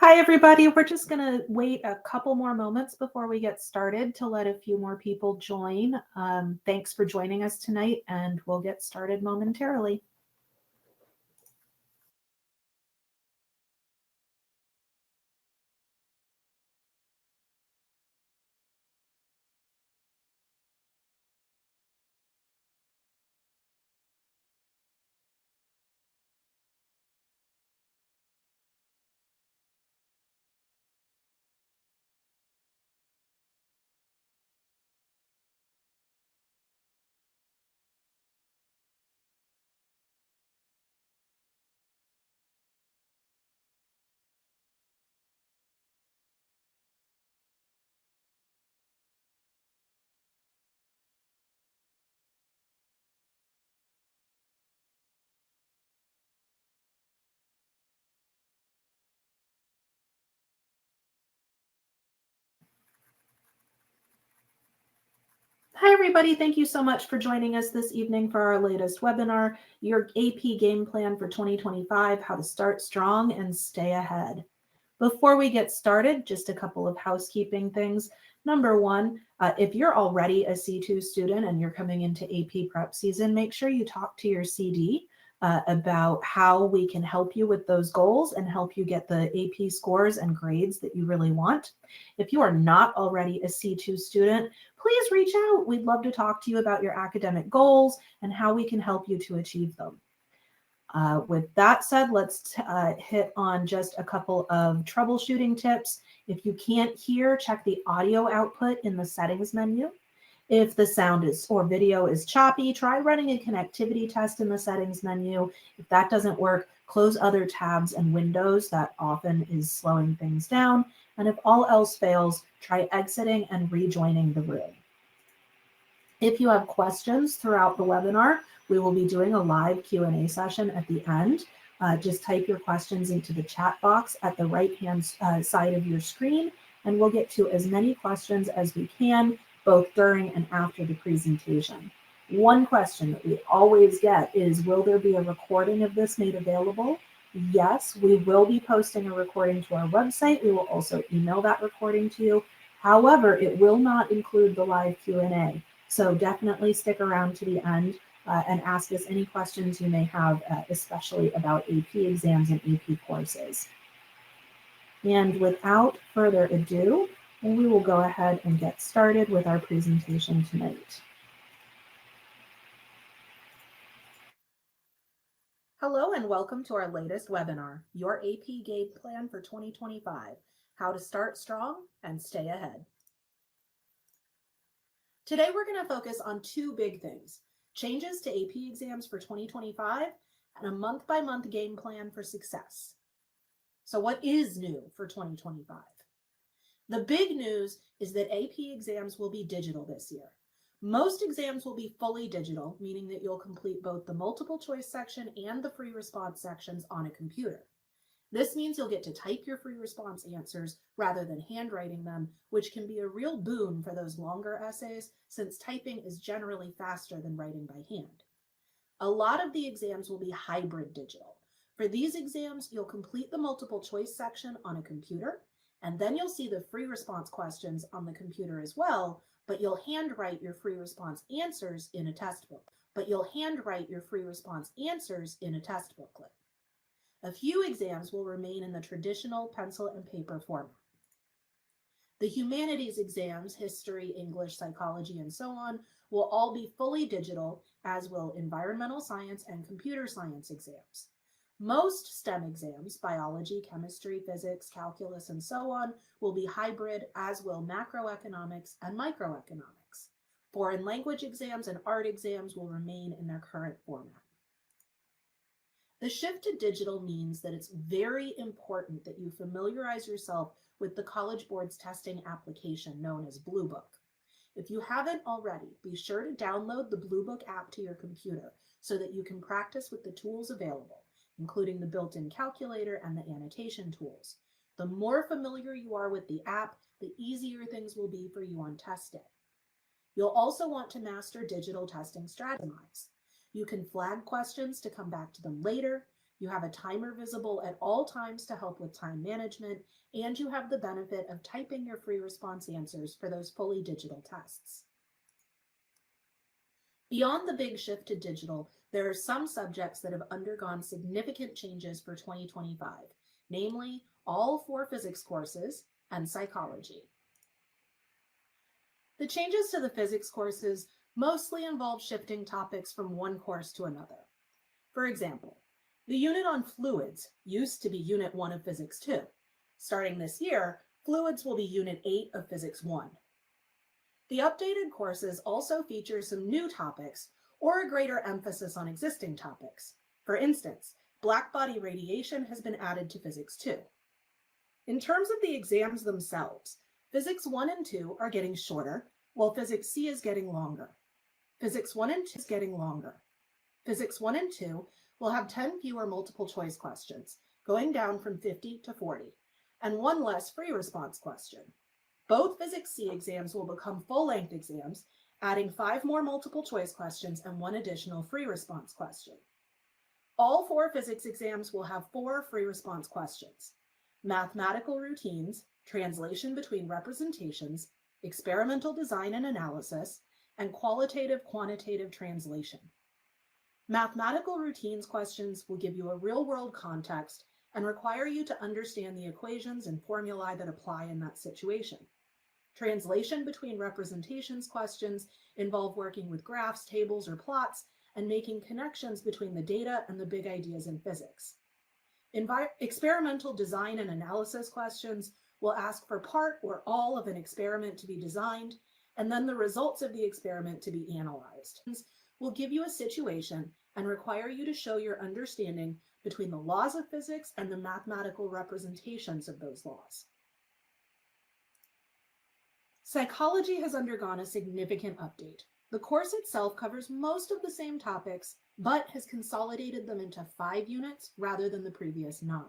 Hi, everybody. We're just going to wait a couple more moments before we get started to let a few more people join. Thanks for joining us tonight, and we'll get started momentarily. Hi, everybody. Thank you so much for joining us this evening for our latest webinar, Your AP Game Plan for 2025, How to Start Strong and Stay Ahead. Before we get started, just a couple of housekeeping things. Number one, if you're already a C2 student and you're coming into AP prep season, make sure you talk to your CD about how we can help you with those goals and help you get the AP scores and grades that you really want. If you are not already a C2 student, please reach out. We'd love to talk to you about your academic goals and how we can help you to achieve them. With that said, let's hit on just a couple of troubleshooting tips. If you can't hear, check the audio output in the settings menu. If the sound or video is choppy, try running a connectivity test in the settings menu. If that doesn't work, close other tabs and windows. That often is slowing things down. And if all else fails, try exiting and rejoining the room. If you have questions throughout the webinar, we will be doing a live Q&A session at the end. Just type your questions into the chat box at the right-hand side of your screen, and we'll get to as many questions as we can, both during and after the presentation. One question that we always get is, will there be a recording of this made available? Yes, we will be posting a recording to our website. We will also email that recording to you. However, it will not include the live Q&A. So definitely stick around to the end and ask us any questions you may have, especially about AP exams and AP courses. And without further ado, we will go ahead and get started with our presentation tonight. Hello and welcome to our latest webinar, Your AP Game Plan for 2025, How to Start Strong and Stay Ahead. Today, we're going to focus on two big things: changes to AP exams for 2025 and a month-by-month game plan for success. So what is new for 2025? The big news is that AP exams will be digital this year. Most exams will be fully digital, meaning that you'll complete both the multiple choice section and the free response sections on a computer. This means you'll get to type your free response answers rather than handwriting them, which can be a real boon for those longer essays, since typing is generally faster than writing by hand. A lot of the exams will be hybrid digital. For these exams, you'll complete the multiple choice section on a computer, and then you'll see the free response questions on the computer as well, but you'll handwrite your free response answers in a test book. A few exams will remain in the traditional pencil and paper format. The humanities exams, history, English, psychology, and so on, will all be fully digital, as will environmental science and computer science exams. Most STEM exams, biology, chemistry, physics, calculus, and so on, will be hybrid, as will macroeconomics and microeconomics. Foreign language exams and art exams will remain in their current format. The shift to digital means that it's very important that you familiarize yourself with the College Board's testing application known as Blue Book. If you haven't already, be sure to download the Blue Book app to your computer so that you can practice with the tools available, including the built-in calculator and the annotation tools. The more familiar you are with the app, the easier things will be for you on test day. You'll also want to master digital testing strategies. You can flag questions to come back to them later. You have a timer visible at all times to help with time management, and you have the benefit of typing your free response answers for those fully digital tests. Beyond the big shift to digital, there are some subjects that have undergone significant changes for 2025, namely all 4 physics courses and psychology. The changes to the physics courses mostly involve shifting topics from one course to another. For example, the unit on fluids used to be Unit 1 of Physics 2. Starting this year, fluids will be Unit 8 of Physics 1. The updated courses also feature some new topics or a greater emphasis on existing topics. For instance, blackbody radiation has been added to Physics 2. In terms of the exams themselves, Physics 1 and 2 are getting shorter, while Physics C is getting longer. Physics 1 and 2 is getting longer. Physics 1 and 2 will have 10 fewer multiple choice questions, going down from 50 to 40, and 1 less free response question. Both Physics C exams will become full-length exams, adding 5 more multiple choice questions and 1 additional free response question. All 4 physics exams will have 4 free response questions: mathematical routines, translation between representations, experimental design and analysis, and qualitative-quantitative translation. Mathematical routines questions will give you a real-world context and require you to understand the equations and formulae that apply in that situation. Translation between representations questions involve working with graphs, tables, or plots, and making connections between the data and the big ideas in physics. Experimental design and analysis questions will ask for part or all of an experiment to be designed, and then the results of the experiment to be analyzed. Will give you a situation and require you to show your understanding between the laws of physics and the mathematical representations of those laws. Psychology has undergone a significant update. The course itself covers most of the same topics, but has consolidated them into 5 units rather than the previous 9.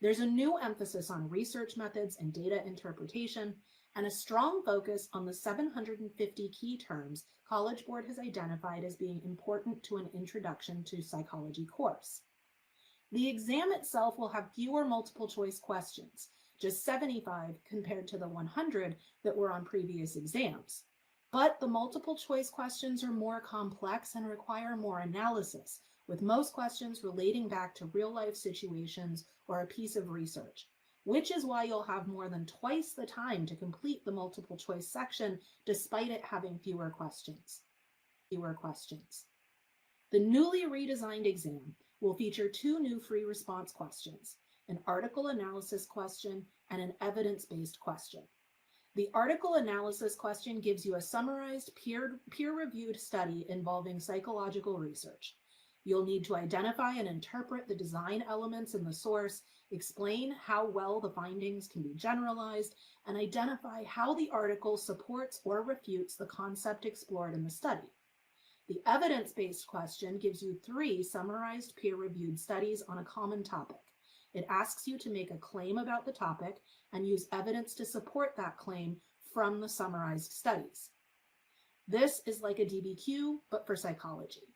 There's a new emphasis on research methods and data interpretation, and a strong focus on the 750 key terms College Board has identified as being important to an introduction to psychology course. The exam itself will have fewer multiple choice questions, just 75 compared to the 100 that were on previous exams. But the multiple choice questions are more complex and require more analysis, with most questions relating back to real-life situations or a piece of research, which is why you'll have more than twice the time to complete the multiple choice section despite it having fewer questions. The newly redesigned exam will feature 2 new free response questions, an article analysis question and an evidence-based question. The article analysis question gives you a summarized peer-reviewed study involving psychological research. You'll need to identify and interpret the design elements in the source, explain how well the findings can be generalized, and identify how the article supports or refutes the concept explored in the study. The evidence-based question gives you 3 summarized peer-reviewed studies on a common topic. It asks you to make a claim about the topic and use evidence to support that claim from the summarized studies. This is like a DBQ, but for psychology.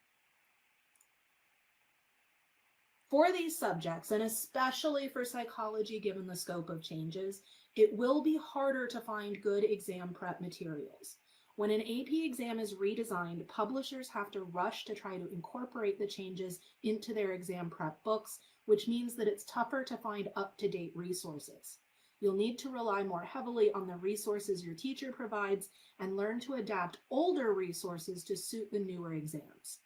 For these subjects, and especially for psychology given the scope of changes, it will be harder to find good exam prep materials. When an AP exam is redesigned, publishers have to rush to try to incorporate the changes into their exam prep books, which means that it's tougher to find up-to-date resources. You'll need to rely more heavily on the resources your teacher provides and learn to adapt older resources to suit the newer exams.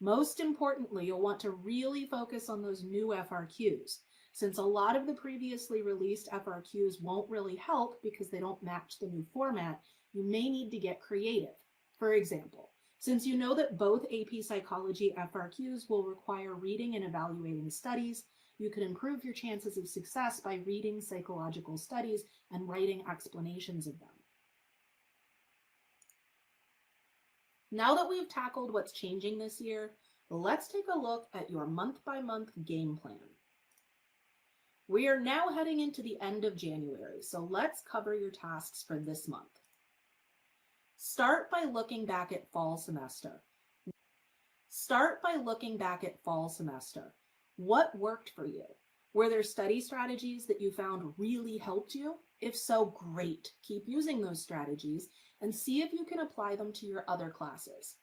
Most importantly, you'll want to really focus on those new FRQs. Since a lot of the previously released FRQs won't really help because they don't match the new format, you may need to get creative. For example, since you know that both AP Psychology FRQs will require reading and evaluating studies, you can improve your chances of success by reading psychological studies and writing explanations of them. Now that we've tackled what's changing this year, let's take a look at your month-by-month game plan. We are now heading into the end of January, so let's cover your tasks for this month. Start by looking back at fall semester. What worked for you? Were there study strategies that you found really helped you? If so, great. Keep using those strategies and see if you can apply them to your other classes.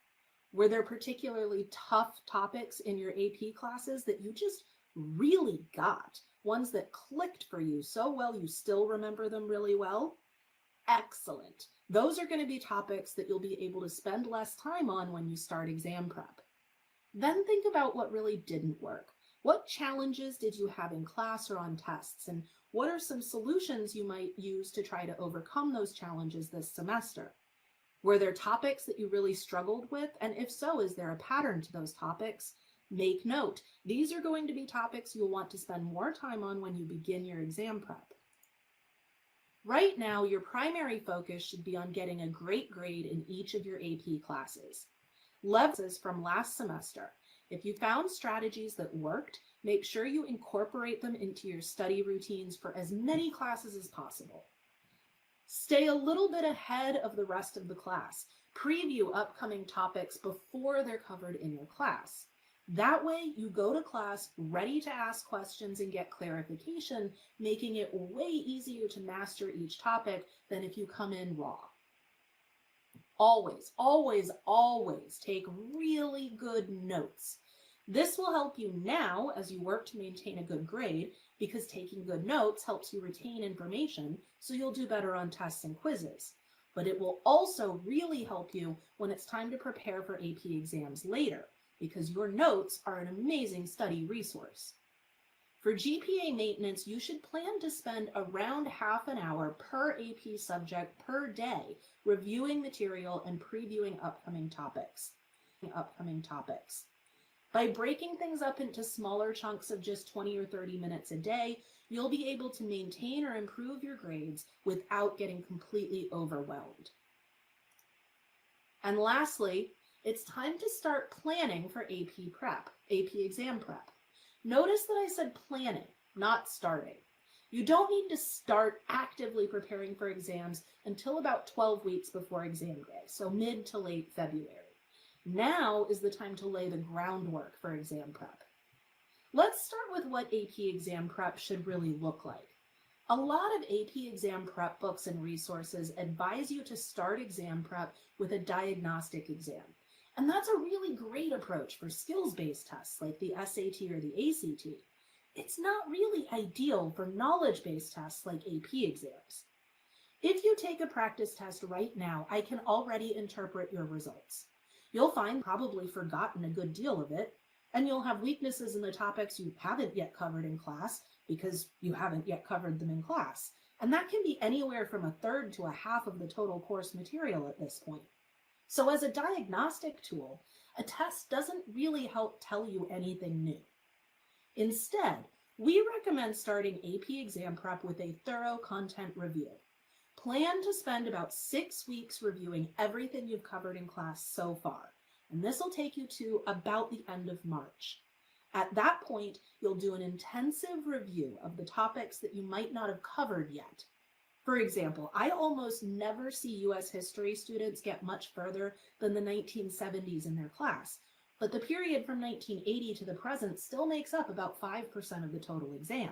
Were there particularly tough topics in your AP classes that you just really got? Ones that clicked for you so well you still remember them really well? Excellent. Those are going to be topics that you'll be able to spend less time on when you start exam prep. Then think about what really didn't work. What challenges did you have in class or on tests? And what are some solutions you might use to try to overcome those challenges this semester? Were there topics that you really struggled with? And if so, is there a pattern to those topics? Make note. These are going to be topics you'll want to spend more time on when you begin your exam prep. Right now, your primary focus should be on getting a great grade in each of your AP classes. Levels from last semester. If you found strategies that worked, make sure you incorporate them into your study routines for as many classes as possible. Stay a little bit ahead of the rest of the class. Preview upcoming topics before they're covered in your class. That way, you go to class ready to ask questions and get clarification, making it way easier to master each topic than if you come in raw. Always, always, always take really good notes. This will help you now as you work to maintain a good grade, because taking good notes helps you retain information, so you'll do better on tests and quizzes. But it will also really help you when it's time to prepare for AP exams later, because your notes are an amazing study resource. For GPA maintenance, you should plan to spend around half an hour per AP subject per day reviewing material and previewing upcoming topics. By breaking things up into smaller chunks of just 20 or 30 minutes a day, you'll be able to maintain or improve your grades without getting completely overwhelmed. And lastly, it's time to start planning for AP prep, AP exam prep. Notice that I said planning, not starting. You don't need to start actively preparing for exams until about 12 weeks before exam day, so mid to late February. Now is the time to lay the groundwork for exam prep. Let's start with what AP exam prep should really look like. A lot of AP exam prep books and resources advise you to start exam prep with a diagnostic exam. And that's a really great approach for skills-based tests like the SAT or the ACT. It's not really ideal for knowledge-based tests like AP exams. If you take a practice test right now, I can already interpret your results. You'll find you've probably forgotten a good deal of it, and you'll have weaknesses in the topics you haven't yet covered in class because you haven't yet covered them in class. And that can be anywhere from a third to a half of the total course material at this point. So as a diagnostic tool, a test doesn't really help tell you anything new. Instead, we recommend starting AP exam prep with a thorough content review. Plan to spend about 6 weeks reviewing everything you've covered in class so far, and this will take you to about the end of March. At that point, you'll do an intensive review of the topics that you might not have covered yet. For example, I almost never see US history students get much further than the 1970s in their class, but the period from 1980 to the present still makes up about 5% of the total exam.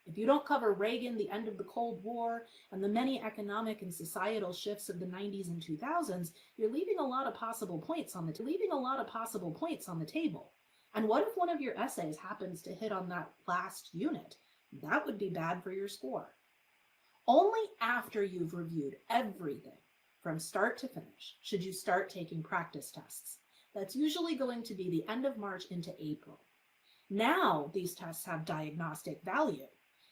If you don't cover Reagan, the end of the Cold War, and the many economic and societal shifts of the 90s and 2000s, you're leaving a lot of possible points on the table. And what if one of your essays happens to hit on that last unit? That would be bad for your score. Only after you've reviewed everything from start to finish should you start taking practice tests. That's usually going to be the end of March into April. Now these tests have diagnostic value.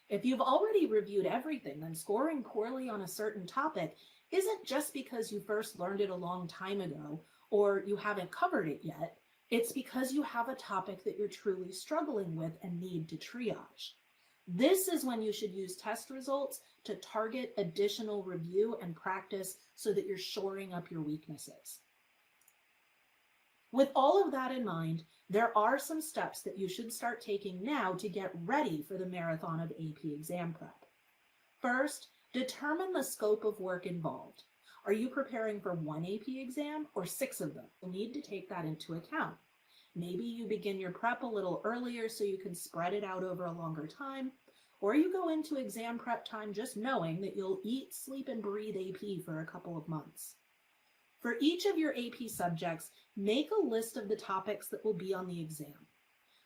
If you've already reviewed everything, then scoring poorly on a certain topic isn't just because you first learned it a long time ago or you haven't covered it yet. It's because you have a topic that you're truly struggling with and need to triage. This is when you should use test results to target additional review and practice so that you're shoring up your weaknesses. With all of that in mind, there are some steps that you should start taking now to get ready for the marathon of AP exam prep. First, determine the scope of work involved. Are you preparing for one AP exam or 6 of them? You'll need to take that into account. Maybe you begin your prep a little earlier so you can spread it out over a longer time, or you go into exam prep time just knowing that you'll eat, sleep, and breathe AP for a couple of months. For each of your AP subjects, make a list of the topics that will be on the exam.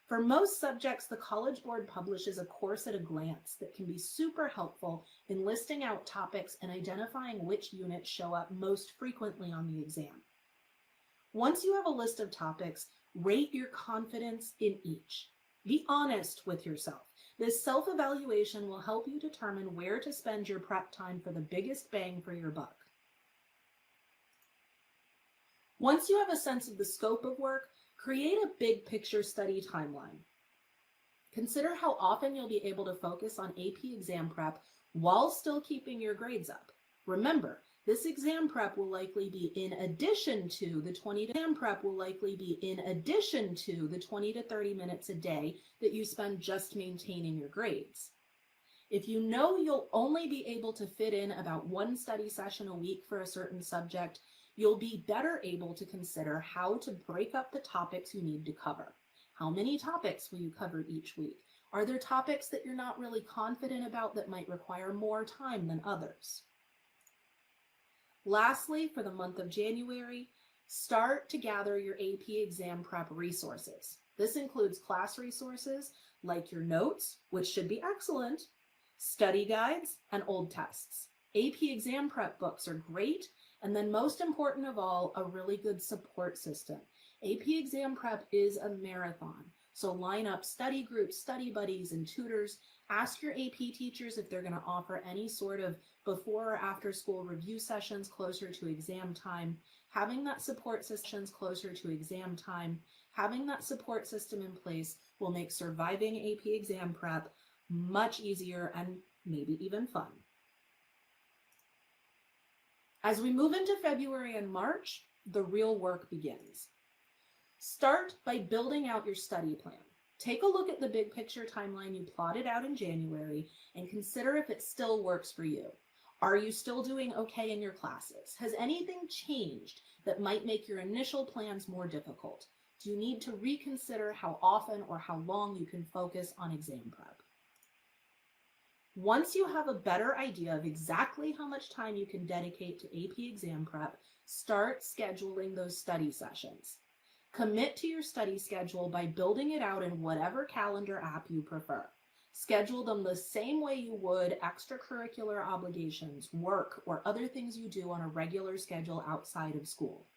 For most subjects, the College Board publishes a course at a glance that can be super helpful in listing out topics and identifying which units show up most frequently on the exam. Once you have a list of topics, rate your confidence in each. Be honest with yourself. This self-evaluation will help you determine where to spend your prep time for the biggest bang for your buck. Once you have a sense of the scope of work, create a big picture study timeline. Consider how often you'll be able to focus on AP exam prep while still keeping your grades up. Remember, this exam prep will likely be in addition to the 20 to 30 minutes a day that you spend just maintaining your grades. If you know you'll only be able to fit in about one study session a week for a certain subject, you'll be better able to consider how to break up the topics you need to cover. How many topics will you cover each week? Are there topics that you're not really confident about that might require more time than others? Lastly, for the month of January, start to gather your AP exam prep resources. This includes class resources like your notes, which should be excellent, study guides, and old tests. AP exam prep books are great, and then most important of all, a really good support system. AP exam prep is a marathon, so line up study groups, study buddies, and tutors. Ask your AP teachers if they're going to offer any sort of before or after school review sessions closer to exam time. Having that support system in place will make surviving AP exam prep much easier and maybe even fun. As we move into February and March, the real work begins. Start by building out your study plan. Take a look at the big picture timeline you plotted out in January and consider if it still works for you. Are you still doing okay in your classes? Has anything changed that might make your initial plans more difficult? Do you need to reconsider how often or how long you can focus on exam prep? Once you have a better idea of exactly how much time you can dedicate to AP exam prep, start scheduling those study sessions. Commit to your study schedule by building it out in whatever calendar app you prefer. Schedule them the same way you would extracurricular obligations, work, or other things you do on a regular schedule outside of school.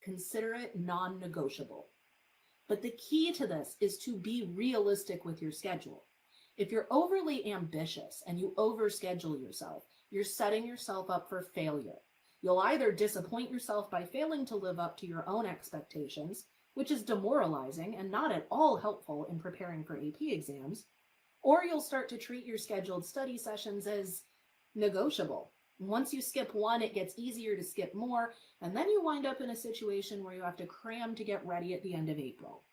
Consider it non-negotiable. But the key to this is to be realistic with your schedule. If you're overly ambitious and you overschedule yourself, you're setting yourself up for failure. You'll either disappoint yourself by failing to live up to your own expectations, which is demoralizing and not at all helpful in preparing for AP exams, or you'll start to treat your scheduled study sessions as negotiable. Once you skip one, it gets easier to skip more, and then you wind up in a situation where you have to cram to get ready at the end of April.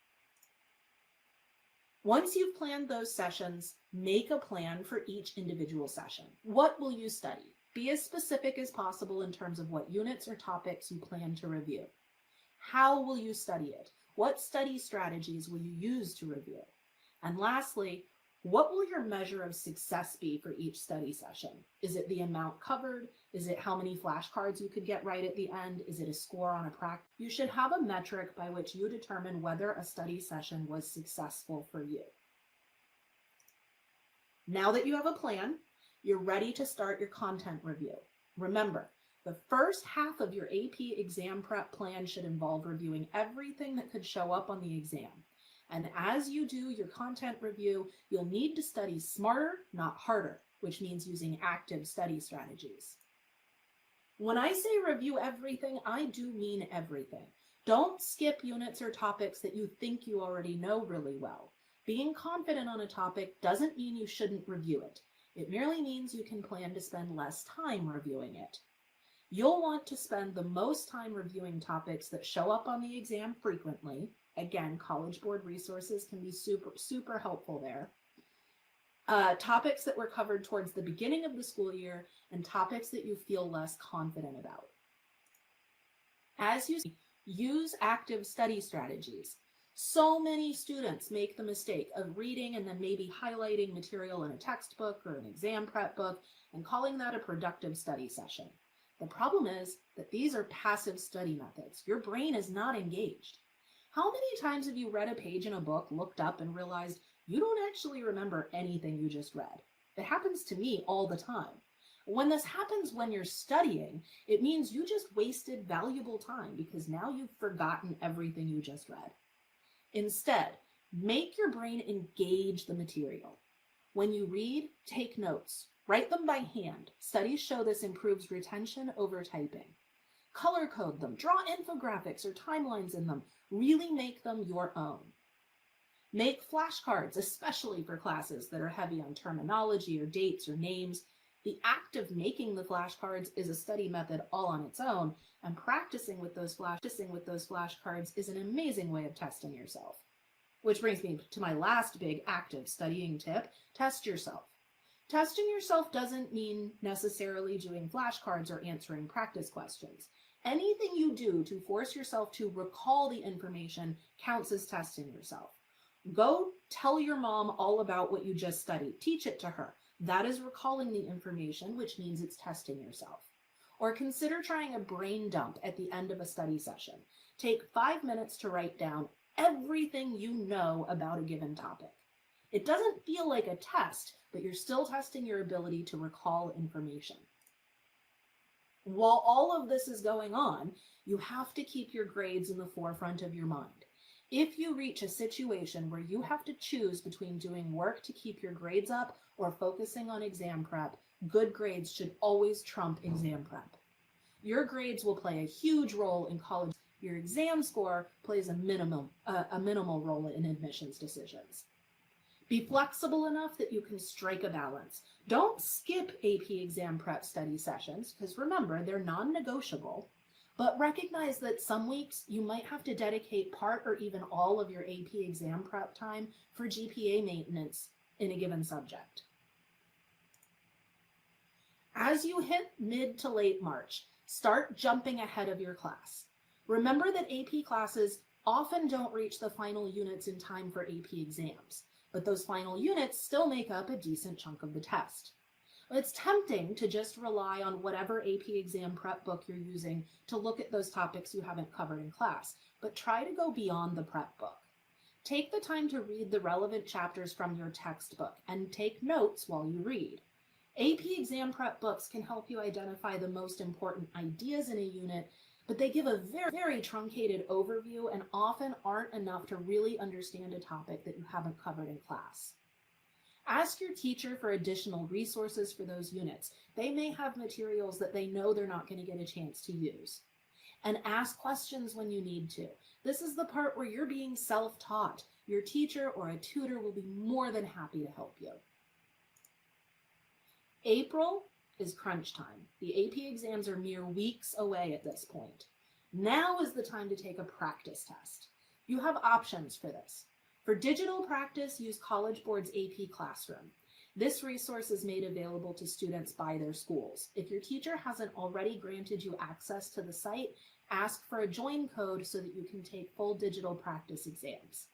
Once you've planned those sessions, make a plan for each individual session. What will you study? Be as specific as possible in terms of what units or topics you plan to review. How will you study it? What study strategies will you use to review? And lastly, what will your measure of success be for each study session? Is it the amount covered? Is it how many flashcards you could get right at the end? Is it a score on a practice? You should have a metric by which you determine whether a study session was successful for you. Now that you have a plan, you're ready to start your content review. Remember, the first half of your AP exam prep plan should involve reviewing everything that could show up on the exam. And as you do your content review, you'll need to study smarter, not harder, which means using active study strategies. When I say review everything, I do mean everything. Don't skip units or topics that you think you already know really well. Being confident on a topic doesn't mean you shouldn't review it. It merely means you can plan to spend less time reviewing it. You'll want to spend the most time reviewing topics that show up on the exam frequently. Again, College Board resources can be super helpful there. Topics that were covered towards the beginning of the school year and topics that you feel less confident about. As you use active study strategies, So many students make the mistake of reading and then maybe highlighting material in a textbook or an exam prep book and calling that a productive study session. The problem is that these are passive study methods. Your brain is not engaged. How many times have you read a page in a book, looked up, and realized you don't actually remember anything you just read? It happens to me all the time. When this happens when you're studying, it means you just wasted valuable time because now you've forgotten everything you just read. Instead, make your brain engage the material. When you read, take notes. Write them by hand. Studies show this improves retention over typing. Color code them. Draw infographics or timelines in them. Really make them your own. Make flashcards, especially for classes that are heavy on terminology or dates or names. The act of making the flashcards is a study method all on its own, and practicing with those flashcards is an amazing way of testing yourself. Which brings me to my last big active studying tip: test yourself. Testing yourself doesn't mean necessarily doing flashcards or answering practice questions. Anything you do to force yourself to recall the information counts as testing yourself. Go tell your mom all about what you just studied. Teach it to her. That is recalling the information, which means it's testing yourself. Or consider trying a brain dump at the end of a study session. Take 5 minutes to write down everything you know about a given topic. It doesn't feel like a test, but you're still testing your ability to recall information. While all of this is going on, you have to keep your grades in the forefront of your mind. If you reach a situation where you have to choose between doing work to keep your grades up or focusing on exam prep, good grades should always trump exam prep. Your grades will play a huge role in college. Your exam score plays a minimal role in admissions decisions. Be flexible enough that you can strike a balance. Don't skip AP exam prep study sessions, because remember, they're non-negotiable. But recognize that some weeks you might have to dedicate part or even all of your AP exam prep time for GPA maintenance in a given subject. As you hit mid to late March, start jumping ahead of your class. Remember that AP classes often don't reach the final units in time for AP exams, but those final units still make up a decent chunk of the test. It's tempting to just rely on whatever AP exam prep book you're using to look at those topics you haven't covered in class, but try to go beyond the prep book. Take the time to read the relevant chapters from your textbook and take notes while you read. AP exam prep books can help you identify the most important ideas in a unit, but they give a very, very truncated overview and often aren't enough to really understand a topic that you haven't covered in class. Ask your teacher for additional resources for those units. They may have materials that they know they're not going to get a chance to use. And ask questions when you need to. This is the part where you're being self-taught. Your teacher or a tutor will be more than happy to help you. April is crunch time. The AP exams are mere weeks away at this point. Now is the time to take a practice test. You have options for this. For digital practice, use College Board's AP Classroom. This resource is made available to students by their schools. If your teacher hasn't already granted you access to the site, ask for a join code so that you can take full digital practice exams.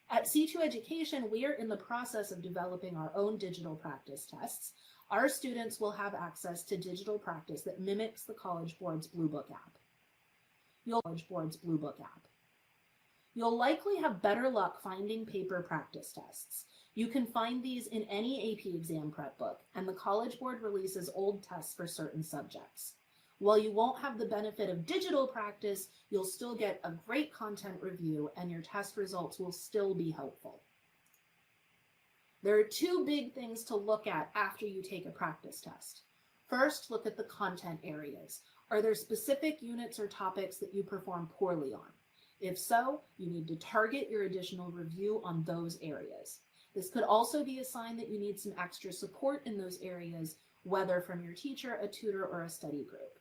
At C2 Education, we are in the process of developing our own digital practice tests. Our students will have access to digital practice that mimics the College Board's Blue Book app. You'll likely have better luck finding paper practice tests. You can find these in any AP exam prep book, and the College Board releases old tests for certain subjects. While you won't have the benefit of digital practice, you'll still get a great content review and your test results will still be helpful. There are two big things to look at after you take a practice test. First, look at the content areas. Are there specific units or topics that you perform poorly on? If so, you need to target your additional review on those areas. This could also be a sign that you need some extra support in those areas, whether from your teacher, a tutor, or a study group.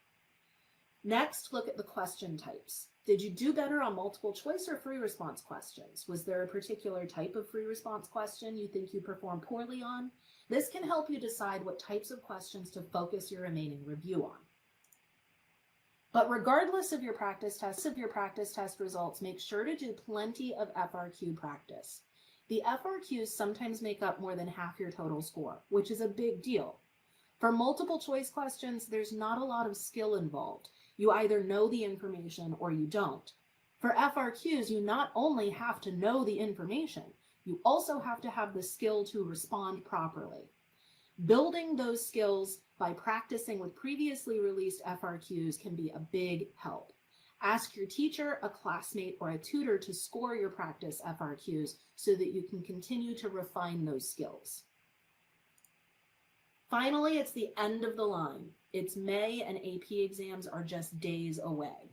Next, look at the question types. Did you do better on multiple choice or free response questions? Was there a particular type of free response question you think you performed poorly on? This can help you decide what types of questions to focus your remaining review on. But regardless of your practice test results, make sure to do plenty of FRQ practice. The FRQs sometimes make up more than half your total score, which is a big deal. For multiple choice questions, there's not a lot of skill involved. You either know the information or you don't. For FRQs, you not only have to know the information, you also have to have the skill to respond properly. Building those skills by practicing with previously released FRQs can be a big help. Ask your teacher, a classmate, or a tutor to score your practice FRQs so that you can continue to refine those skills. Finally, it's the end of the line. It's May and AP exams are just days away.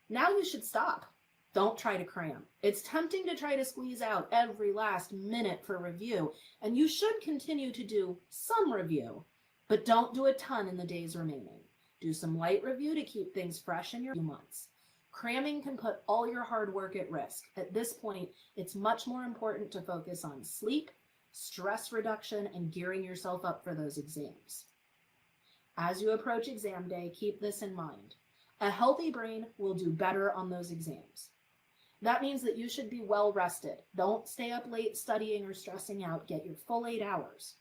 Now you should stop. Don't try to cram. It's tempting to try to squeeze out every last minute for review, and you should continue to do some review, but don't do a ton in the days remaining. Do some light review to keep things fresh in your months. Cramming can put all your hard work at risk. At this point, it's much more important to focus on sleep, stress reduction, and gearing yourself up for those exams. As you approach exam day, keep this in mind. A healthy brain will do better on those exams. That means that you should be well rested. Don't stay up late studying or stressing out. Get your full 8 hours.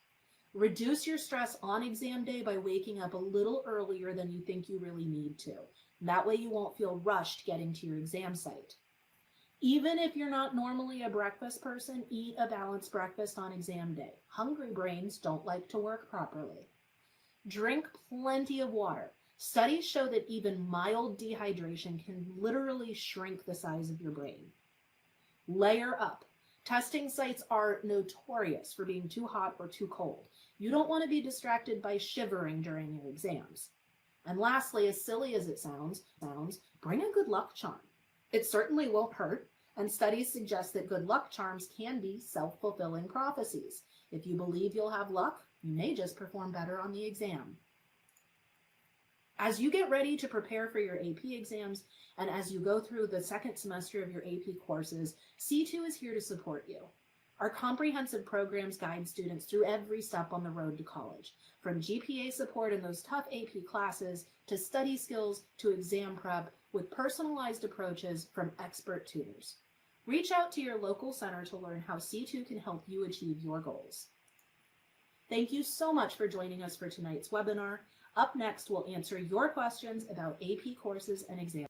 Reduce your stress on exam day by waking up a little earlier than you think you really need to. That way you won't feel rushed getting to your exam site. Even if you're not normally a breakfast person, eat a balanced breakfast on exam day. Hungry brains don't like to work properly. Drink plenty of water. Studies show that even mild dehydration can literally shrink the size of your brain. Layer up. Testing sites are notorious for being too hot or too cold. You don't want to be distracted by shivering during your exams. And lastly, as silly as it sounds, bring a good luck charm. It certainly won't hurt, and studies suggest that good luck charms can be self-fulfilling prophecies. If you believe you'll have luck, you may just perform better on the exam. As you get ready to prepare for your AP exams, and as you go through the second semester of your AP courses, C2 is here to support you. Our comprehensive programs guide students through every step on the road to college, from GPA support in those tough AP classes to study skills to exam prep with personalized approaches from expert tutors. Reach out to your local center to learn how C2 can help you achieve your goals. Thank you so much for joining us for tonight's webinar. Up next, we'll answer your questions about AP courses and exams.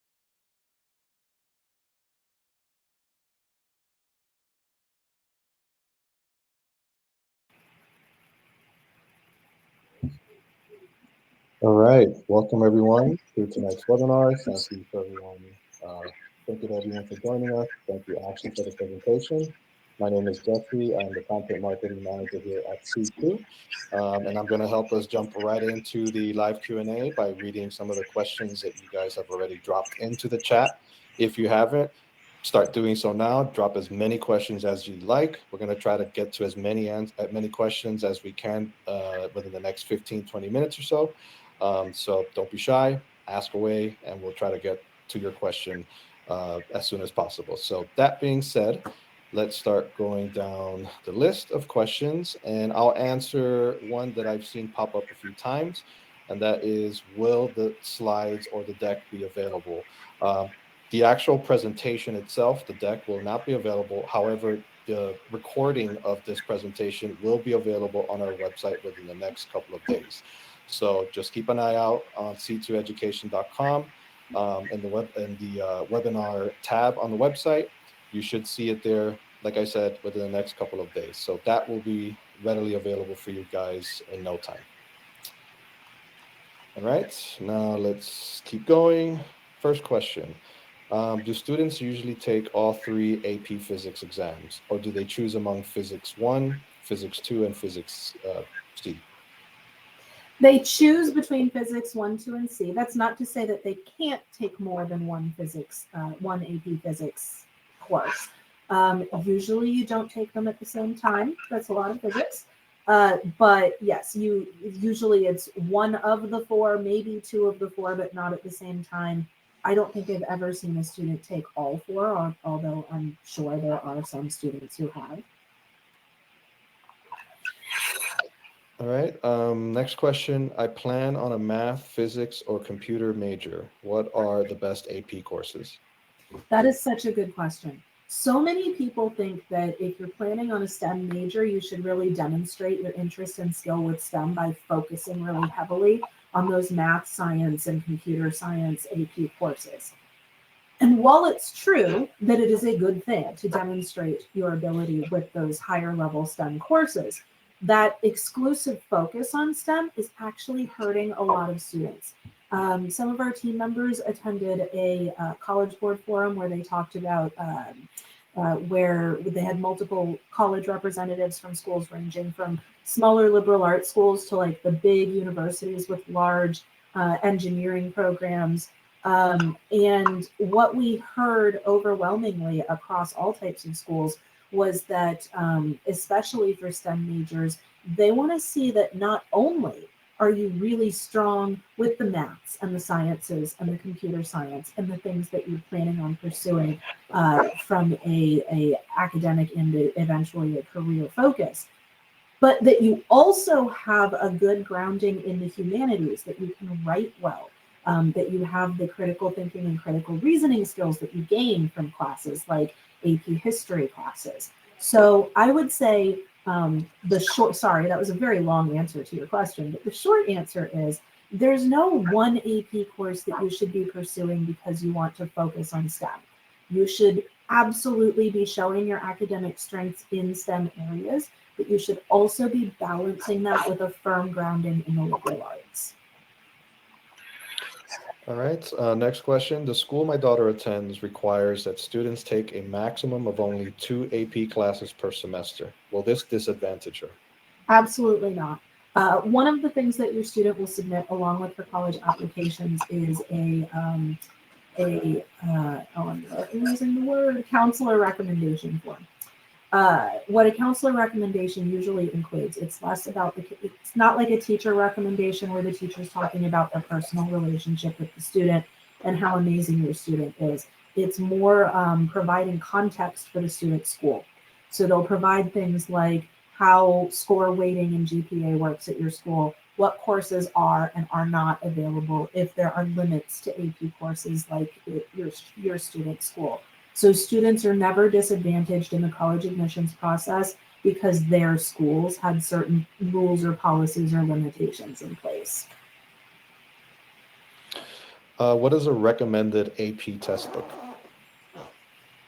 All right, welcome everyone to tonight's webinar. Thank you for everyone. Thank you to everyone for joining us. Thank you, Ashley, for the presentation. My name is Jesse. I'm the Content Marketing Manager here at C2. And I'm going to help us jump right into the live Q&A by reading some of the questions that you guys have already dropped into the chat. If you haven't, start doing so now. Drop as many questions as you like. We're going to try to get to as many questions as we can within the next 15, 20 minutes or so. So don't be shy, ask away, and we'll try to get to your question as soon as possible. So that being said, let's start going down the list of questions, and I'll answer one that I've seen pop up a few times, and that is, will the slides or the deck be available? The actual presentation itself, the deck, will not be available. However, the recording of this presentation will be available on our website within the next couple of days. So just keep an eye out on c2education.com and the webinar tab on the website. You should see it there, like I said, within the next couple of days. So that will be readily available for you guys in no time. All right, now let's keep going. First question. Do students usually take all 3 AP Physics exams, or do they choose among Physics 1, Physics 2, and Physics C? They choose between Physics 1, 2, and C. That's not to say that they can't take more than one AP Physics course. Usually you don't take them at the same time. That's a lot of physics. But yes, usually it's one of the 4, maybe 2 of the 4, but not at the same time. I don't think I've ever seen a student take all 4, although I'm sure there are some students who have. All right. Next question. I plan on a math, physics, or computer major. What are the best AP courses? That is such a good question. So many people think that if you're planning on a STEM major, you should really demonstrate your interest and skill with STEM by focusing really heavily on those math, science, and computer science AP courses. And while it's true that it is a good thing to demonstrate your ability with those higher level STEM courses, that exclusive focus on STEM is actually hurting a lot of students. Some of our team members attended a college board forum where they talked about where they had multiple college representatives from schools ranging from smaller liberal arts schools to like the big universities with large engineering programs. And what we heard overwhelmingly across all types of schools was that, especially for STEM majors, they want to see that not only are you really strong with the maths and the sciences and the computer science and the things that you're planning on pursuing from a academic and eventually a career focus, but that you also have a good grounding in the humanities, that you can write well, that you have the critical thinking and critical reasoning skills that you gain from classes like AP history classes. So I would say sorry, that was a very long answer to your question, but the short answer is there's no one AP course that you should be pursuing because you want to focus on STEM. You should absolutely be showing your academic strengths in STEM areas, but you should also be balancing that with a firm grounding in the liberal arts. All right. Next question. The school my daughter attends requires that students take a maximum of only 2 AP classes per semester. Will this disadvantage her? Absolutely not. One of the things that your student will submit along with her college applications is I'm losing the word, counselor recommendation form. What a counselor recommendation usually includes, it's less about it's not like a teacher recommendation where the teacher's talking about their personal relationship with the student and how amazing your student is. It's more providing context for the student's school. So they'll provide things like how score weighting and GPA works at your school, what courses are and are not available, if there are limits to AP courses like your student's school. So students are never disadvantaged in the college admissions process because their schools had certain rules or policies or limitations in place. What is a recommended AP test book?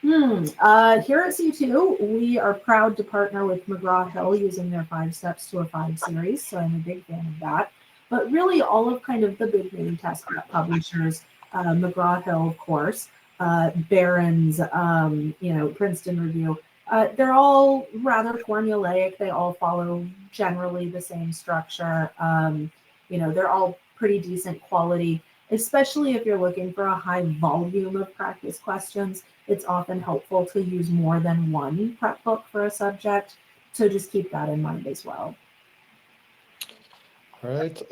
Here at C2, we are proud to partner with McGraw-Hill using their 5 Steps to a 5 series, so I'm a big fan of that. But really all of kind of the big name test prep publishers, McGraw-Hill, of course, Barron's, Princeton Review, they're all rather formulaic. They all follow generally the same structure. They're all pretty decent quality, especially if you're looking for a high volume of practice questions. It's often helpful to use more than one prep book for a subject. So just keep that in mind as well. All right.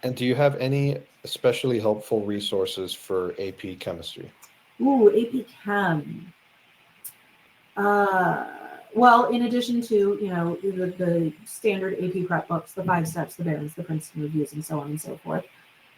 And do you have any especially helpful resources for AP chemistry? Ooh, AP Chem. Well, in addition to, the standard AP prep books, the 5 Steps, the Barron's, the Princeton Reviews, and so on and so forth.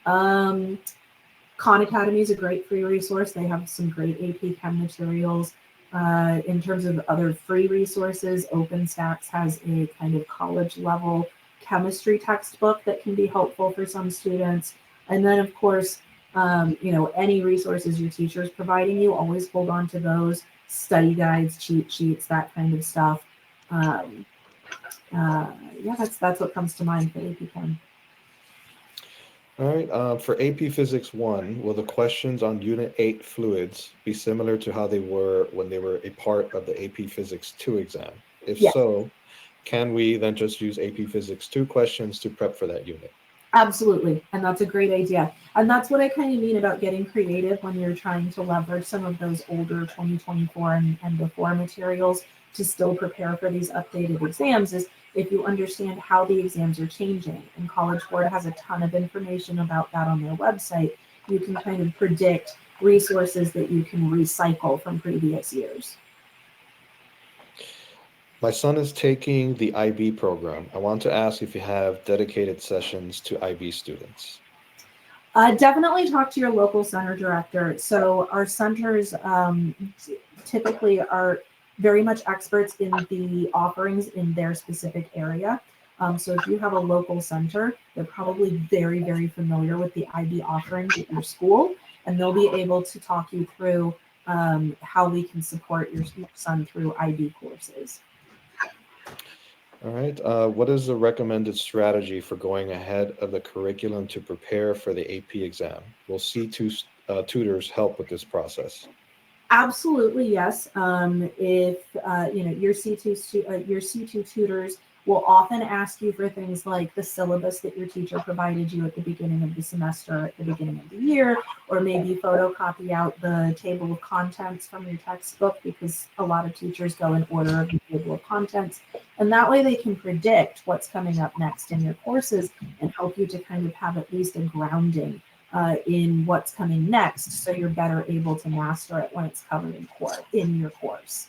Khan Academy is a great free resource. They have some great AP Chem materials. In terms of other free resources, OpenStax has a kind of college level chemistry textbook that can be helpful for some students. And then of course, any resources your teacher is providing you, always hold on to those, study guides, cheat sheets, that kind of stuff. That's what comes to mind for AP Chem. All right. For AP Physics 1, will the questions on Unit 8 fluids be similar to how they were when they were a part of the AP Physics 2 exam? If Yes. so, can we then just use AP Physics 2 questions to prep for that unit? Absolutely. And that's a great idea. And that's what I kind of mean about getting creative when you're trying to leverage some of those older 2024 and before materials to still prepare for these updated exams, is if you understand how the exams are changing. And College Board has a ton of information about that on their website. You can kind of predict resources that you can recycle from previous years. My son is taking the IB program. I want to ask if you have dedicated sessions to IB students. Definitely talk to your local center director. So our centers typically are very much experts in the offerings in their specific area. So if you have a local center, they're probably very, very familiar with the IB offerings at your school, and they'll be able to talk you through how we can support your son through IB courses. All right. What is the recommended strategy for going ahead of the curriculum to prepare for the AP exam? Will tutors help with this process? Absolutely, yes. If your your C2 tutors will often ask you for things like the syllabus that your teacher provided you at the beginning of the semester, at the beginning of the year, or maybe photocopy out the table of contents from your textbook, because a lot of teachers go in order of the table of contents. And that way they can predict what's coming up next in your courses and help you to kind of have at least a grounding in what's coming next, so you're better able to master it when it's covered in your course.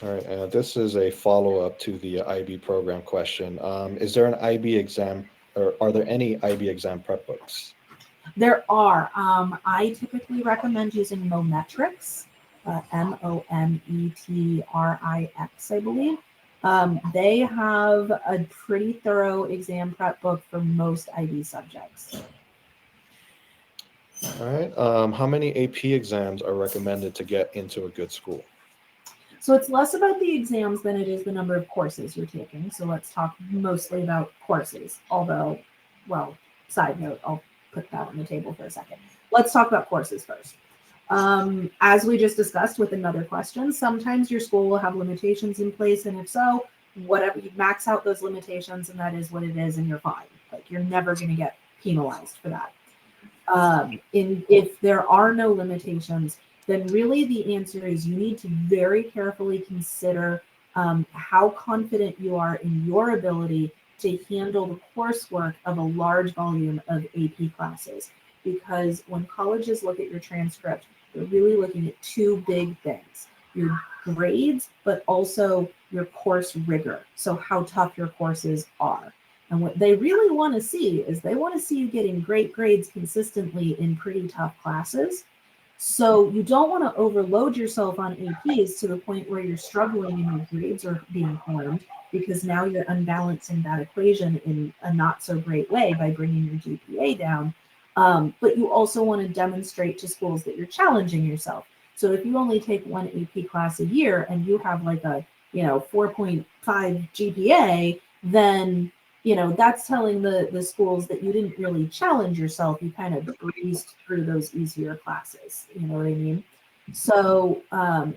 All right. This is a follow-up to the IB program question. Is there an IB exam, or are there any IB exam prep books? There are. I typically recommend using Mometrics, Mometrix, I believe. They have a pretty thorough exam prep book for most IB subjects. All right. How many AP exams are recommended to get into a good school? So it's less about the exams than it is the number of courses you're taking. So let's talk mostly about courses. Although, well, side note, I'll put that on the table for a second. Let's talk about courses first. As we just discussed with another question, sometimes your school will have limitations in place. And if so, whatever, you max out those limitations and that is what it is, and you're fine. Like, you're never going to get penalized for that. If there are no limitations, then really the answer is you need to very carefully consider how confident you are in your ability to handle the coursework of a large volume of AP classes. Because when colleges look at your transcript, they're really looking at two big things: your grades, but also your course rigor. So how tough your courses are. And what they really want to see is they want to see you getting great grades consistently in pretty tough classes. So you don't want to overload yourself on APs to the point where you're struggling and your grades are being harmed, because now you're unbalancing that equation in a not so great way by bringing your GPA down. But you also want to demonstrate to schools that you're challenging yourself. So if you only take one AP class a year and you have like a 4.5 GPA, then that's telling the schools that you didn't really challenge yourself. You kind of breezed through those easier classes. You know what I mean? So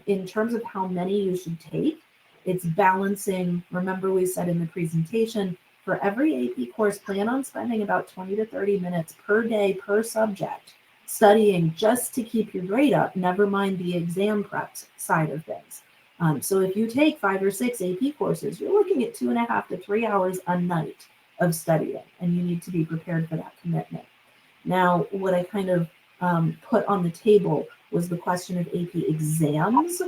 in terms of how many you should take, it's balancing. Remember, we said in the presentation, for every AP course, plan on spending about 20 to 30 minutes per day per subject studying just to keep your grade up, never mind the exam prep side of things. So if you take 5 or 6 AP courses, you're looking at 2.5 to 3 hours a night of studying, and you need to be prepared for that commitment. Now, what I kind of put on the table was the question of AP exams.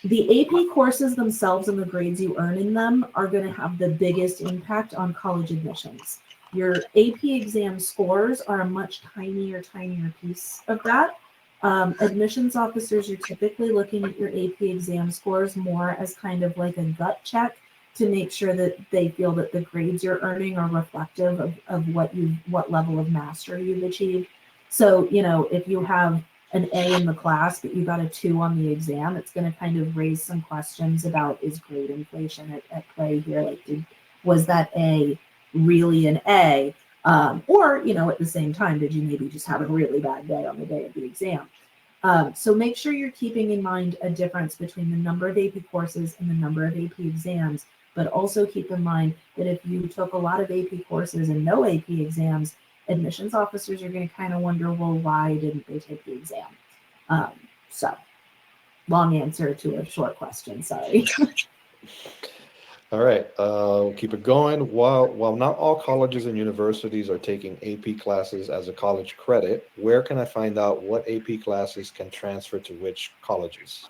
The AP courses themselves and the grades you earn in them are going to have the biggest impact on college admissions. Your AP exam scores are a much tinier piece of that. Admissions officers are typically looking at your AP exam scores more as kind of like a gut check to make sure that they feel that the grades you're earning are reflective of what level of mastery you've achieved. So, if you have an A in the class, but you got a 2 on the exam, it's going to kind of raise some questions about, is grade inflation at play here? Like, was that A really an A? Or, at the same time, did you maybe just have a really bad day on the day of the exam? So make sure you're keeping in mind a difference between the number of AP courses and the number of AP exams, but also keep in mind that if you took a lot of AP courses and no AP exams, admissions officers are going to kind of wonder, well, why didn't they take the exam? So long answer to a short question, sorry. All right, we'll keep it going. While not all colleges and universities are taking AP classes as a college credit, where can I find out what AP classes can transfer to which colleges?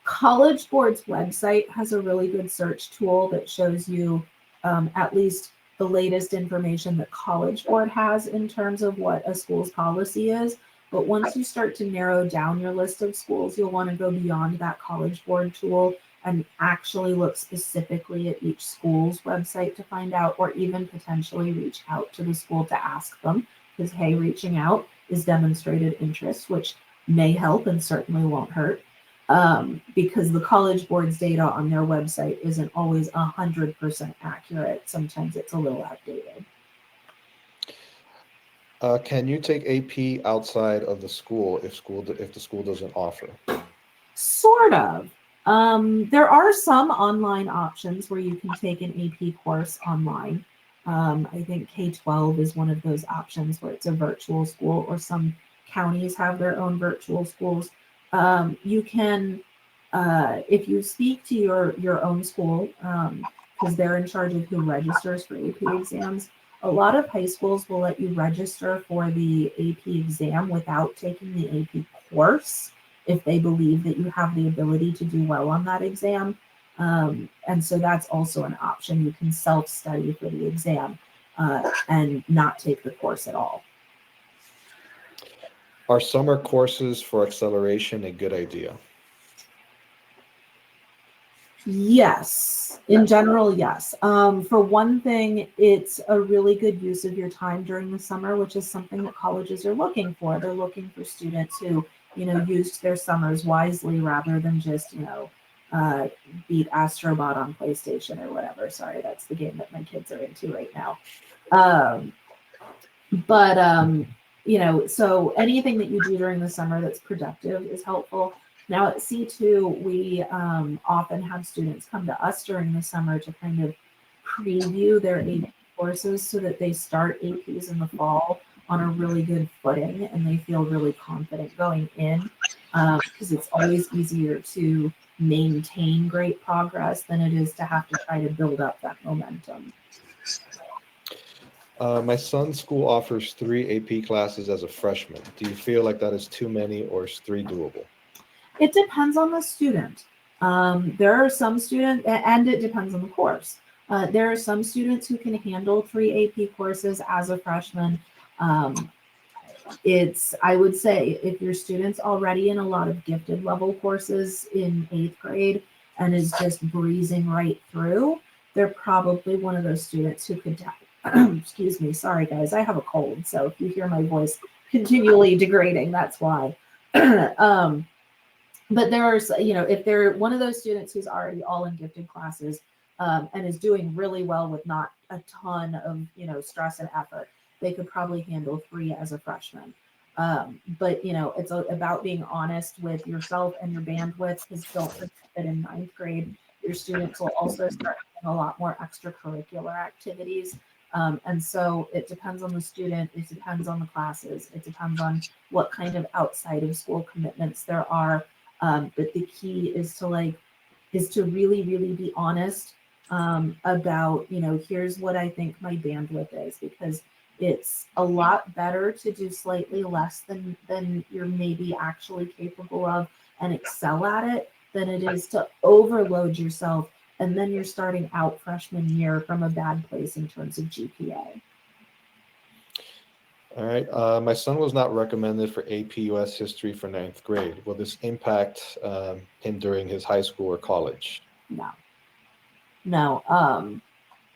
College Board's website has a really good search tool that shows you at least the latest information that College Board has in terms of what a school's policy is. But once you start to narrow down your list of schools, you'll want to go beyond that College Board tool and actually look specifically at each school's website to find out, or even potentially reach out to the school to ask them, because hey, reaching out is demonstrated interest, which may help and certainly won't hurt. Because the College Board's data on their website isn't always 100% accurate. Sometimes it's a little outdated. Can you take AP outside of the school if the school doesn't offer? Sort of. There are some online options where you can take an AP course online. I think K-12 is one of those options where it's a virtual school, or some counties have their own virtual schools. You can, if you speak to your own school, because they're in charge of who registers for AP exams, a lot of high schools will let you register for the AP exam without taking the AP course if they believe that you have the ability to do well on that exam. And so that's also an option. You can self-study for the exam and not take the course at all. Are summer courses for acceleration a good idea? Yes, in general, yes. For one thing, it's a really good use of your time during the summer, which is something that colleges are looking for. They're looking for students who, used their summers wisely rather than just, beat Astrobot on PlayStation or whatever. Sorry, that's the game that my kids are into right now. So anything that you do during the summer that's productive is helpful. Now at C2, we often have students come to us during the summer to kind of preview their AP courses so that they start APs in the fall on a really good footing and they feel really confident going in, because it's always easier to maintain great progress than it is to have to try to build up that momentum. My son's school offers 3 AP classes as a freshman. Do you feel like that is too many, or is 3 doable? It depends on the student. There are some students, and it depends on the course. There are some students who can handle 3 AP courses as a freshman. I would say, if your student's already in a lot of gifted level courses in 8th grade and is just breezing right through, they're probably one of those students who could, excuse me, sorry guys, I have a cold. So if you hear my voice continually degrading, that's why. But there are, if they're one of those students who's already all in gifted classes and is doing really well with not a ton of, stress and effort, they could probably handle 3 as a freshman. But, it's about being honest with yourself and your bandwidth, because don't forget that in 9th grade, your students will also start having a lot more extracurricular activities. And so it depends on the student, it depends on the classes, it depends on what kind of outside of school commitments there are. But the key is to really, really be honest about, here's what I think my bandwidth is, because it's a lot better to do slightly less than you're maybe actually capable of and excel at it than it is to overload yourself and then you're starting out freshman year from a bad place in terms of GPA. All right. My son was not recommended for AP US history for 9th grade. Will this impact him during his high school or college? No.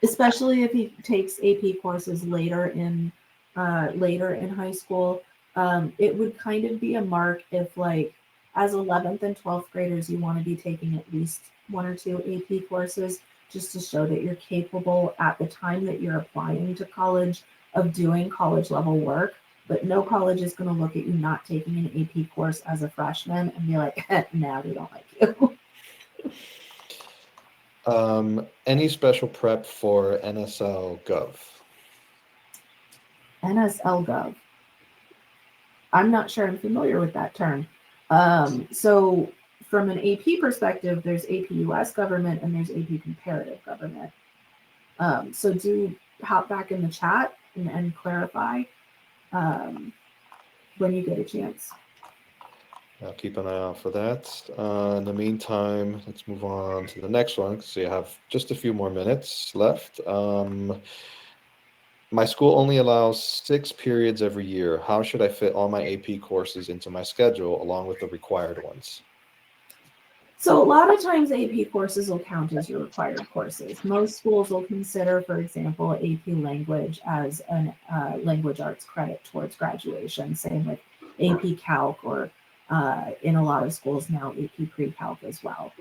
Especially if he takes AP courses later in high school. It would kind of be a mark if, like, as 11th and 12th graders, you want to be taking at least 1 or 2 AP courses just to show that you're capable at the time that you're applying to college of doing college level work. But no college is going to look at you not taking an AP course as a freshman and be like, nah, we don't like you. Any special prep for NSL Gov? NSL Gov. I'm not sure I'm familiar with that term. So from an AP perspective, there's AP US government and there's AP comparative government. So do hop back in the chat and clarify when you get a chance. I'll keep an eye out for that. In the meantime, let's move on to the next one. So you have just a few more minutes left. My school only allows 6 periods every year. How should I fit all my AP courses into my schedule along with the required ones? So a lot of times AP courses will count as your required courses. Most schools will consider, for example, AP language as a language arts credit towards graduation. Same with AP Calc, or in a lot of schools now, AP Pre-Calc as well.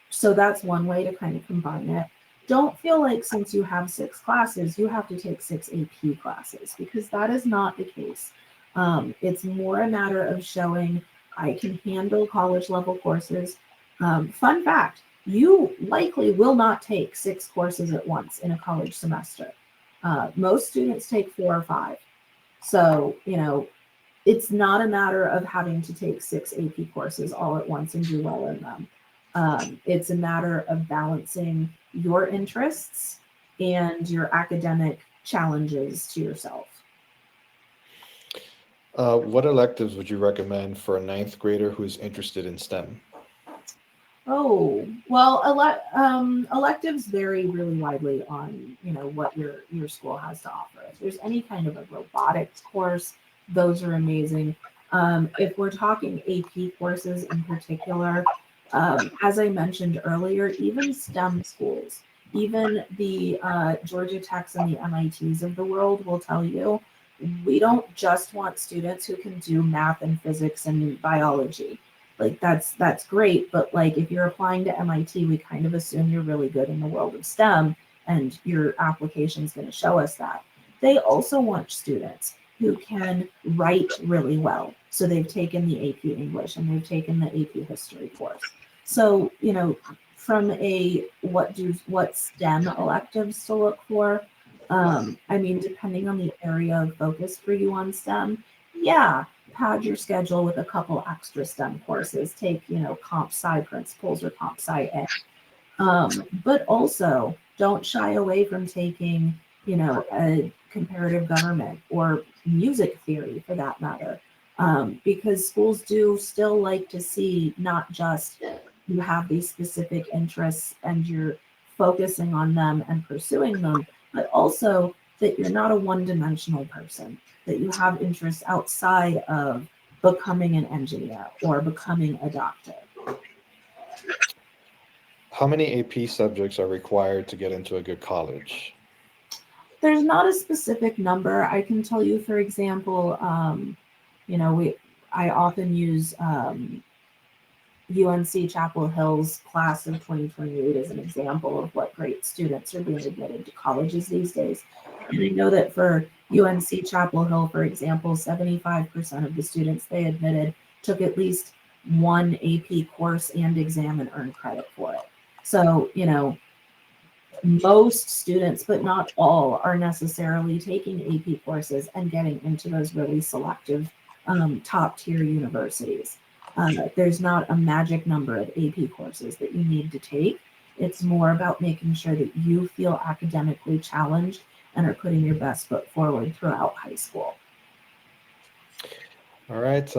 So that's one way to kind of combine it. Don't feel like since you have 6 classes, you have to take 6 AP classes, because that is not the case. It's more a matter of showing I can handle college level courses. Fun fact, you likely will not take 6 courses at once in a college semester. Most students take 4 or 5. So, it's not a matter of having to take 6 AP courses all at once and do well in them. It's a matter of balancing your interests and your academic challenges to yourself. What electives would you recommend for a ninth grader who's interested in STEM? Oh, well, electives vary really widely on, what your school has to offer. If there's any kind of a robotics course, those are amazing. If we're talking AP courses in particular, as I mentioned earlier, even STEM schools, even the Georgia Techs and the MITs of the world will tell you, we don't just want students who can do math and physics and biology. Like that's great, but like if you're applying to MIT, we kind of assume you're really good in the world of STEM, and your application is going to show us that. They also want students who can write really well. So they've taken the AP English and they've taken the AP History course. So, from a what STEM electives to look for, I mean, depending on the area of focus for you on STEM, yeah, pad your schedule with a couple extra STEM courses. Take, comp sci principles or comp sci A. But also don't shy away from taking, a comparative government or music theory for that matter. Because schools do still like to see not just you have these specific interests and you're focusing on them and pursuing them, but also that you're not a one-dimensional person, that you have interests outside of becoming an engineer or becoming a doctor. How many AP subjects are required to get into a good college? There's not a specific number. I can tell you, for example, I often use UNC Chapel Hill's class of 2028 as an example of what great students are being admitted to colleges these days. And I know that for UNC Chapel Hill, for example, 75% of the students they admitted took at least one AP course and exam and earned credit for it. So, most students, but not all, are necessarily taking AP courses and getting into those really selective top tier universities. There's not a magic number of AP courses that you need to take. It's more about making sure that you feel academically challenged and are putting your best foot forward throughout high school. All right.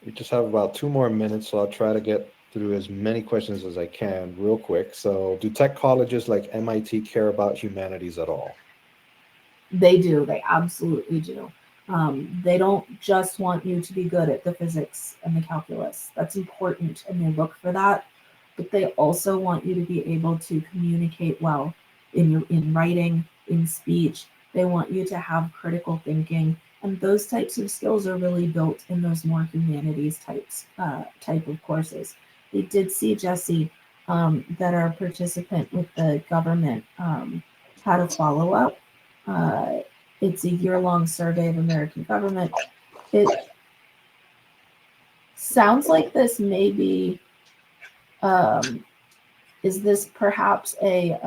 We just have about 2 more minutes, so I'll try to get through as many questions as I can real quick. So, do tech colleges like MIT care about humanities at all? They do. They absolutely do. They don't just want you to be good at the physics and the calculus. That's important, and they look for that. But they also want you to be able to communicate well in writing, in speech. They want you to have critical thinking, and those types of skills are really built in those more humanities type of courses. They did see, Jesse, that our participant with the government had a follow-up. It's a year-long survey of American government. It sounds like this may be, is this perhaps a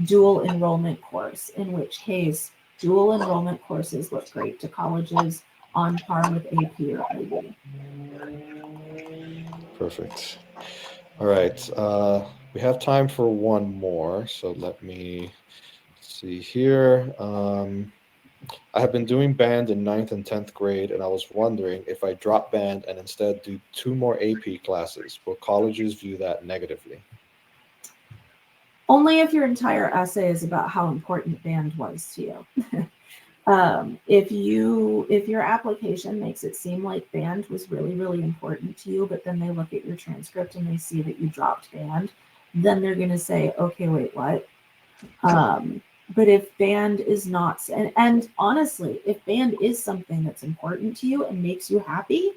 dual enrollment course, in which case dual enrollment courses look great to colleges on par with AP or IB. Perfect. All right. We have time for one more, so let me see here. I have been doing band in ninth and 10th grade, and I was wondering if I drop band and instead do two more AP classes, will colleges view that negatively? Only if your entire essay is about how important band was to you. If your application makes it seem like band was really, really important to you, but then they look at your transcript and they see that you dropped band, then they're going to say, okay, wait, what? But if band is not, and honestly, if band is something that's important to you and makes you happy,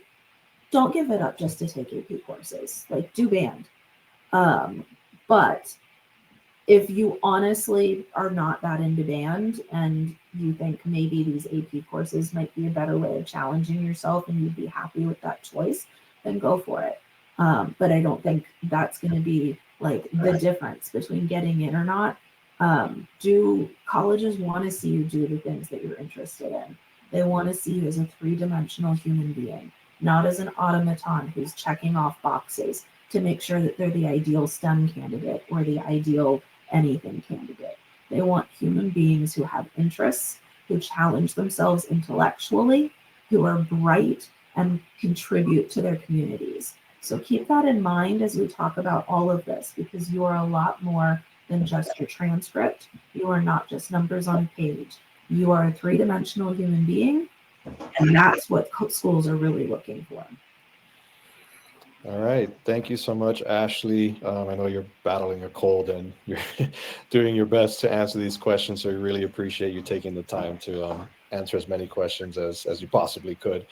don't give it up just to take AP courses. Like, do band. Um, but if you honestly are not that into band and you think maybe these AP courses might be a better way of challenging yourself and you'd be happy with that choice, then go for it. But I don't think that's going to be like the difference between getting in or not. Do colleges want to see you do the things that you're interested in? They want to see you as a three-dimensional human being, not as an automaton who's checking off boxes to make sure that they're the ideal STEM candidate or the ideal anything candidate. They want human beings who have interests, who challenge themselves intellectually, who are bright and contribute to their communities. So keep that in mind as we talk about all of this, because you are a lot more than just your transcript. You are not just numbers on a page. You are a three-dimensional human being, and that's what schools are really looking for. All right. Thank you so much, Ashley. I know you're battling a cold and you're doing your best to answer these questions. So we really appreciate you taking the time to answer as many questions as you possibly could.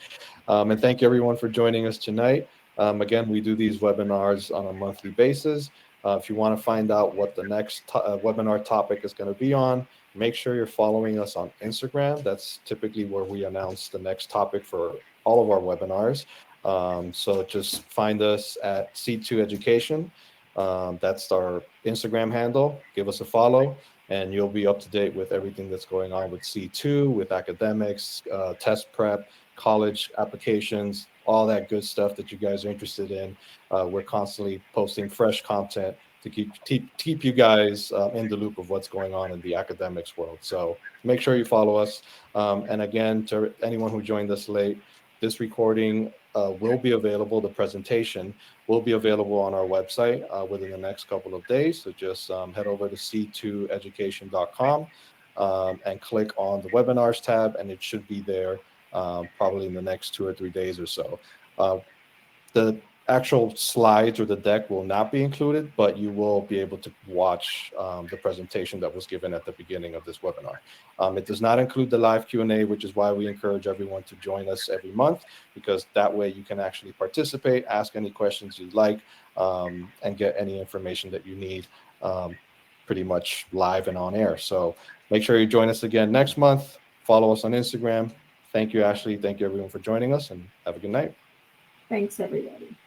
And thank you, everyone, for joining us tonight. Again, we do these webinars on a monthly basis. If you want to find out what the next webinar topic is going to be on, make sure you're following us on Instagram. That's typically where we announce the next topic for all of our webinars. So just find us at C2 Education. That's our Instagram handle. Give us a follow, and you'll be up to date with everything that's going on with C2, with academics, test prep, college applications, all that good stuff that you guys are interested in. We're constantly posting fresh content to keep you guys in the loop of what's going on in the academics world. So make sure you follow us. And again, to anyone who joined us late, this recording will be available. The presentation will be available on our website within the next couple of days. So just head over to c2education.com and click on the webinars tab, and it should be there probably in the next 2 or 3 days or so. The actual slides or the deck will not be included, but you will be able to watch the presentation that was given at the beginning of this webinar. It does not include the live Q&A, which is why we encourage everyone to join us every month, because that way you can actually participate, ask any questions you'd like, and get any information that you need pretty much live and on air. So make sure you join us again next month. Follow us on Instagram. Thank you, Ashley. Thank you, everyone, for joining us, and have a good night. Thanks, everybody.